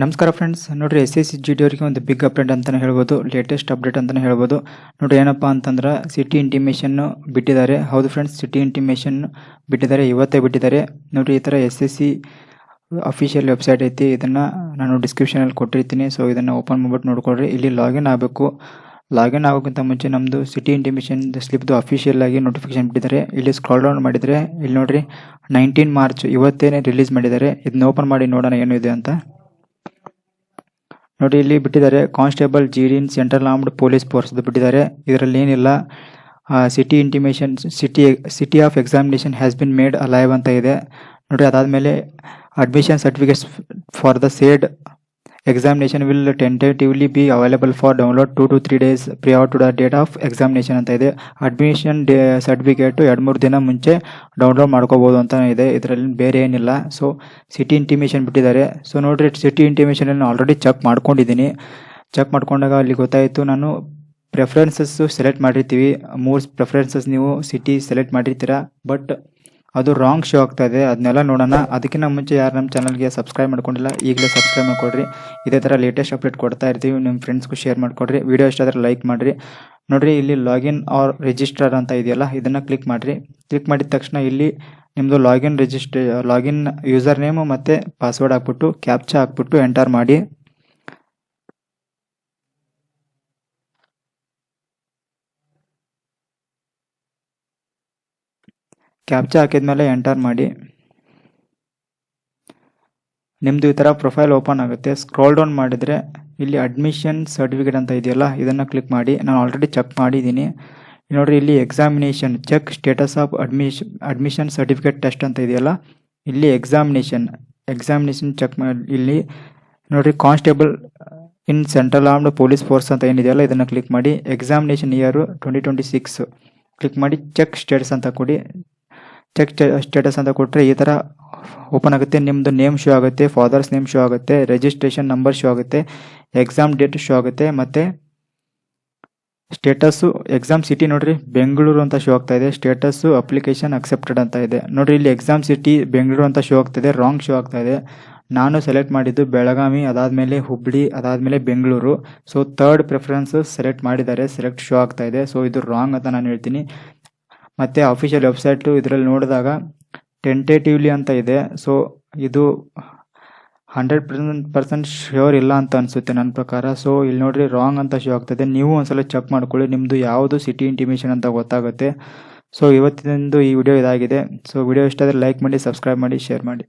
ನಮಸ್ಕಾರ ಫ್ರೆಂಡ್ಸ್, ನೋಡ್ರಿ SSC GD ಅವರಿಗೆ ಒಂದು ಬಿಗ್ ಅಪ್ಡೇಟ್ ಅಂತಲೇ ಹೇಳ್ಬೋದು, ಲೇಟೆಸ್ಟ್ ಅಪ್ಡೇಟ್ ಅಂತಲೇ ಹೇಳ್ಬೋದು. ನೋಡ್ರಿ ಏನಪ್ಪ ಅಂತಂದ್ರೆ ಸಿಟಿ ಇಂಟಿಮೇಷನ್ ಬಿಟ್ಟಿದ್ದಾರೆ. ಹೌದು ಫ್ರೆಂಡ್ಸ್, ಸಿಟಿ ಇಂಟಿಮೇಷನ್ ಬಿಟ್ಟಿದ್ದಾರೆ, ಇವತ್ತೇ ಬಿಟ್ಟಿದ್ದಾರೆ. ನೋಡ್ರಿ ಈ ಥರ SSC ಅಫಿಷಿಯಲ್ ವೆಬ್ಸೈಟ್ ಐತಿ, ಇದನ್ನು ನಾನು ಡಿಸ್ಕ್ರಿಪ್ಷನಲ್ಲಿ ಕೊಟ್ಟಿರ್ತೀನಿ. ಸೊ ಇದನ್ನು ಓಪನ್ ಮಾಡ್ಬಿಟ್ಟು ನೋಡ್ಕೊಳ್ರಿ. ಇಲ್ಲಿ ಲಾಗಿನ್ ಆಗಬೇಕು. ಲಾಗಿನ್ ಆಗೋಕ್ಕಿಂತ ಮುಂಚೆ ನಮ್ಮದು ಸಿಟಿ ಇಂಟಿಮೇಷನ್ ಸ್ಲಿಪ್ದು ಅಫಿಷಿಯಲ್ ಆಗಿ ನೋಟಿಫಿಕೇಶನ್ ಬಿಟ್ಟಿದ್ದಾರೆ. ಇಲ್ಲಿ ಸ್ಕ್ರಾಲ್ ಡೌನ್ ಮಾಡಿದರೆ ಇಲ್ಲಿ ನೋಡ್ರಿ 19 ಮಾರ್ಚ್ ಇವತ್ತೇನೆ ರಿಲೀಸ್ ಮಾಡಿದ್ದಾರೆ. ಇದನ್ನ ಓಪನ್ ಮಾಡಿ ನೋಡೋಣ ಏನು ಇದೆ ಅಂತ. ನೋಡಿ ಇಲ್ಲಿ ಬಿಟ್ಟಿದ್ದಾರೆ, constable GD central armed police force ಬಿಟ್ಟಿದ್ದಾರೆ. ಇದರಲ್ಲಿ ಏನಿಲ್ಲ, city intimation city of examination has been made alive ಅಂತ ಇದೆ. ನೋಡಿ ಅದಾದಮೇಲೆ admission certificates for the said examination will tentatively be available for download 2 to 3 days prior to the date of examination ಅಂತ ಇದೆ. Admission certificate 2-3 ದಿನ ಮುಂಚೆ download ಮಾಡ್ಕೋಬೋದು ಅಂತ ಇದೆ. ಇದರಲ್ಲಿ ಬೇರೆ ಏನಿಲ್ಲ. ಸೊ ಸಿಟಿ ಇಂಟಿಮೇಷನ್ ಬಿಟ್ಟಿದ್ದಾರೆ. ಸೊ ನೋಡಿರಿ, ಸಿಟಿ ಇಂಟಿಮೇಷನಲ್ಲಿ ಆಲ್ರೆಡಿ ಚೆಕ್ ಮಾಡ್ಕೊಂಡಿದ್ದೀನಿ. ಚೆಕ್ ಮಾಡ್ಕೊಂಡಾಗ ಅಲ್ಲಿ ಗೊತ್ತಾಯಿತು, ನಾನು ಪ್ರೆಫರೆನ್ಸಸ್ಸು ಸೆಲೆಕ್ಟ್ ಮಾಡಿರ್ತೀವಿ, 3 ಪ್ರೆಫರೆನ್ಸಸ್ ನೀವು ಸಿಟಿ ಸೆಲೆಕ್ಟ್ ಮಾಡಿರ್ತೀರ, ಬಟ್ ಅದು ರಾಂಗ್ ಶೋ ಆಗ್ತಾ ಇದೆ. ಅದನ್ನೆಲ್ಲ ನೋಡೋಣ. ಅದಕ್ಕಿಂತ ಮುಂಚೆ ಯಾರು ನಮ್ಮ ಚಾನಲ್ಗೆ ಸಬ್ಸ್ಕ್ರೈಬ್ ಮಾಡ್ಕೊಂಡಿಲ್ಲ, ಈಗಲೇ ಸಬ್ಸ್ಕ್ರೈಬ್ ಮಾಡ್ಕೊಡ್ರಿ. ಇದೇ ಥರ ಲೇಟೆಸ್ಟ್ ಅಪ್ಡೇಟ್ ಕೊಡ್ತಾ ಇರ್ತೀವಿ. ನಿಮ್ಮ ಫ್ರೆಂಡ್ಸ್ಗೂ ಶೇರ್ ಮಾಡಿಕೊಡ್ರಿ. ವಿಡಿಯೋ ಇಷ್ಟ ಆದರೆ ಲೈಕ್ ಮಾಡಿರಿ. ನೋಡಿರಿ, ಇಲ್ಲಿ ಲಾಗಿನ್ ಆರ್ ರಿಜಿಸ್ಟರ್ ಅಂತ ಇದೆಯಲ್ಲ, ಇದನ್ನು ಕ್ಲಿಕ್ ಮಾಡಿರಿ. ಕ್ಲಿಕ್ ಮಾಡಿದ ತಕ್ಷಣ ಇಲ್ಲಿ ನಿಮ್ಮದು ಲಾಗಿನ್ ಯೂಸರ್ ನೇಮು ಮತ್ತು ಪಾಸ್ವರ್ಡ್ ಹಾಕ್ಬಿಟ್ಟು ಕ್ಯಾಪ್ಚಾ ಹಾಕ್ಬಿಟ್ಟು ಎಂಟರ್ ಮಾಡಿ. ಕ್ಯಾಪ್ಚಾ ಹಾಕಿದ್ಮೇಲೆ ಎಂಟರ್ ಮಾಡಿ. ನಿಮ್ಮದು ಈ ಥರ ಪ್ರೊಫೈಲ್ ಓಪನ್ ಆಗುತ್ತೆ. ಸ್ಕ್ರೋಲ್ ಡೌನ್ ಮಾಡಿದರೆ ಇಲ್ಲಿ ಅಡ್ಮಿಷನ್ ಸರ್ಟಿಫಿಕೇಟ್ ಅಂತ ಇದೆಯಲ್ಲ, ಇದನ್ನು ಕ್ಲಿಕ್ ಮಾಡಿ. ನಾನು ಆಲ್ರೆಡಿ ಚೆಕ್ ಮಾಡಿದ್ದೀನಿ. ನೋಡಿರಿ, ಇಲ್ಲಿ examination check status of admission certificate test ಅಂತ ಇದೆಯಲ್ಲ, ಇಲ್ಲಿ ಎಕ್ಸಾಮಿನೇಷನ್ ಚೆಕ್ ಮಾಡಿ. ಇಲ್ಲಿ ನೋಡಿರಿ, constable in central armed police force ಅಂತ ಏನಿದೆಯಲ್ಲ, ಇದನ್ನು ಕ್ಲಿಕ್ ಮಾಡಿ. ಎಕ್ಸಾಮಿನೇಷನ್ ಇಯರು 2026 ಕ್ಲಿಕ್ ಮಾಡಿ. ಚೆಕ್ ಸ್ಟೇಟಸ್ ಅಂತ ಕೊಡಿ. ಚೆಕ್ ಸ್ಟೇಟಸ್ ಅಂತ ಕೊಟ್ಟರೆ ಈ ಥರ ಓಪನ್ ಆಗುತ್ತೆ. ನಿಮ್ಮದು ನೇಮ್ ಶೋ ಆಗುತ್ತೆ, ಫಾದರ್ಸ್ ನೇಮ್ ಶೋ ಆಗುತ್ತೆ, ರಿಜಿಸ್ಟ್ರೇಷನ್ ನಂಬರ್ ಶೋ ಆಗುತ್ತೆ, ಎಕ್ಸಾಮ್ ಡೇಟ್ ಶೋ ಆಗುತ್ತೆ, ಮತ್ತು ಸ್ಟೇಟಸ್ಸು ಎಕ್ಸಾಮ್ ಸಿಟಿ ನೋಡಿರಿ ಬೆಂಗಳೂರು ಅಂತ ಶೋ ಆಗ್ತಾ ಇದೆ. ಸ್ಟೇಟಸ್ಸು ಅಪ್ಲಿಕೇಶನ್ ಅಕ್ಸೆಪ್ಟೆಡ್ ಅಂತ ಇದೆ. ನೋಡಿರಿ, ಇಲ್ಲಿ ಎಕ್ಸಾಮ್ ಸಿಟಿ ಬೆಂಗಳೂರು ಅಂತ ಶೋ ಆಗ್ತಾಯಿದೆ, ರಾಂಗ್ ಶೋ ಆಗ್ತಾ ಇದೆ. ನಾನು ಸೆಲೆಕ್ಟ್ ಮಾಡಿದ್ದು ಬೆಳಗಾವಿ, ಅದಾದಮೇಲೆ ಹುಬ್ಬಳ್ಳಿ, ಅದಾದಮೇಲೆ Bengaluru. So 3rd preference select ಮಾಡಿದ್ದಾರೆ, ಸೆಲೆಕ್ಟ್ ಶೋ ಆಗ್ತಾ ಇದೆ. ಸೊ ಇದು ರಾಂಗ್ ಅಂತ ನಾನು ಹೇಳ್ತೀನಿ. ಮತ್ತು ಅಫಿಷಿಯಲ್ ವೆಬ್ಸೈಟು ಇದರಲ್ಲಿ ನೋಡಿದಾಗ ಟೆಂಟೇಟಿವ್ಲಿ ಅಂತ ಇದೆ. ಸೊ ಇದು 100% ಶ್ಯೂರ್ ಇಲ್ಲ ಅಂತ ಅನಿಸುತ್ತೆ ನನ್ನ ಪ್ರಕಾರ. ಸೊ ಇಲ್ಲಿ ನೋಡಿರಿ, ರಾಂಗ್ ಅಂತ ಶೋ ಆಗ್ತದೆ. ನೀವು ಒಂದ್ಸಲ ಚೆಕ್ ಮಾಡ್ಕೊಳ್ಳಿ, ನಿಮ್ಮದು ಯಾವುದು ಸಿಟಿ ಇಂಟಿಮೇಷನ್ ಅಂತ ಗೊತ್ತಾಗುತ್ತೆ. ಸೊ ಇವತ್ತಿನದು ಈ ವಿಡಿಯೋ ಇದಾಗಿದೆ. ಸೊ ವಿಡಿಯೋ ಇಷ್ಟ ಆದರೆ ಲೈಕ್ ಮಾಡಿ, ಸಬ್ಸ್ಕ್ರೈಬ್ ಮಾಡಿ, ಶೇರ್ ಮಾಡಿ.